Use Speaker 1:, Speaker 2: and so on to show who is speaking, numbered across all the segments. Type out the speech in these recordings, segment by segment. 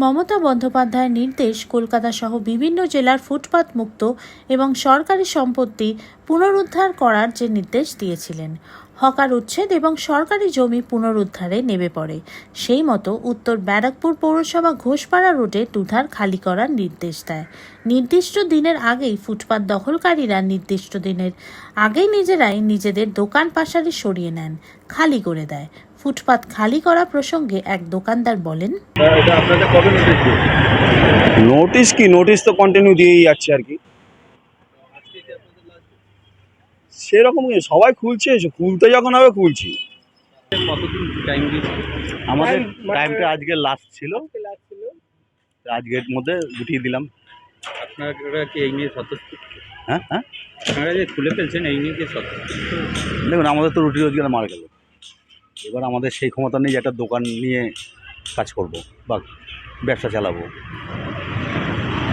Speaker 1: মমতা বন্দ্যোপাধ্যায়ের নির্দেশ কলকাতা সহ বিভিন্ন জেলার ফুটপাত মুক্ত এবং সরকারি সম্পত্তি পুনরুদ্ধার করার যে নির্দেশ দিয়েছিলেন, হকার উচ্ছেদ এবং সরকারি জমি পুনরুদ্ধারে নেমে পড়ে। সেই মতো উত্তর ব্যারাকপুর পৌরসভা ঘোষপাড়া রোডে দুধার খালি করার নির্দেশ দেয়। নির্দিষ্ট দিনের আগেই ফুটপাত দখলকারীরা নির্দিষ্ট দিনের আগেই নিজেরাই নিজেদের দোকান পাশারি সরিয়ে নেন, খালি করে দেয়। ফুটপাত খালি করা প্রসঙ্গে এক দোকানদার বলেন,
Speaker 2: নোটিশ তো কন্টিনিউ দিয়েই যাচ্ছে আর কি। সেরকম সবাই খুলছে, খুলতে যখন হবে খুলছি।
Speaker 3: কতদিন টাইম দিয়েছে?
Speaker 2: আমাদের টাইমটা আজকে লাস্ট ছিল, আজকের মধ্যে গুটিয়ে দিলাম।
Speaker 3: আপনারা কি এই নিয়ে সতর্ক?
Speaker 2: হ্যাঁ,
Speaker 3: আপনারা যে খুলে ফেলছেন এই নিয়ে কি সতর্ক?
Speaker 2: দেখুন, আমাদের তো রুটি রোজগার মারা গেল। এবার আমাদের সেই ক্ষমতা নেই যে একটা দোকান নিয়ে কাজ করব বা ব্যবসা চালাবো।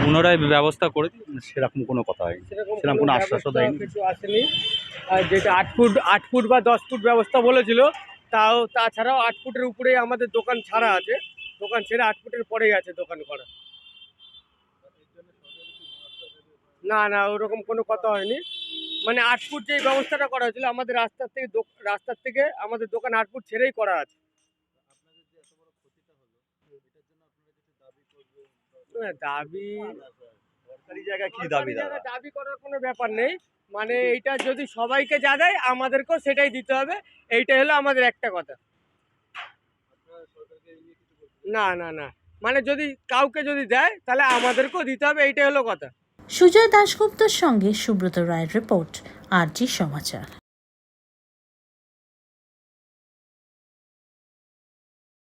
Speaker 3: পুনরায় ব্যবস্থা করে দিন।
Speaker 2: সেরকম কোনো কথা হয়নি, সেরকম কোনো আশ্বাসও দেয়নি।
Speaker 4: কিছু আসেনি। আর যেটা 8 ফুট বা 10 ফুট ব্যবস্থা বলেছিল, তাছাড়াও 8 ফুটের উপরেই আমাদের দোকান ছাড়া আছে। দোকান ছেড়ে 8 ফুটের পরেই আছে দোকান করা। না ওরকম কোনো কথা হয়নি। মানে 8 ফুট যে ব্যবস্থাটা করা হয়েছিল আমাদের রাস্তার থেকে আমাদের দোকান 8 ফুট ছেড়েই করা আছে। দাবি
Speaker 2: সরকারি জায়গায় কি দাবি?
Speaker 4: দাবি করার কোনো ব্যাপার নেই। মানে এইটা যদি সবাইকে যা দেয় আমাদেরকেও সেটাই দিতে হবে, এইটাই হলো আমাদের একটা কথা। না মানে যদি কাউকে যদি দেয় তাহলে আমাদেরকেও দিতে হবে, এইটাই হলো কথা।
Speaker 1: সুজয় দাশগুপ্তর সঙ্গে সুব্রত রায়ের রিপোর্ট, RG সমাচার।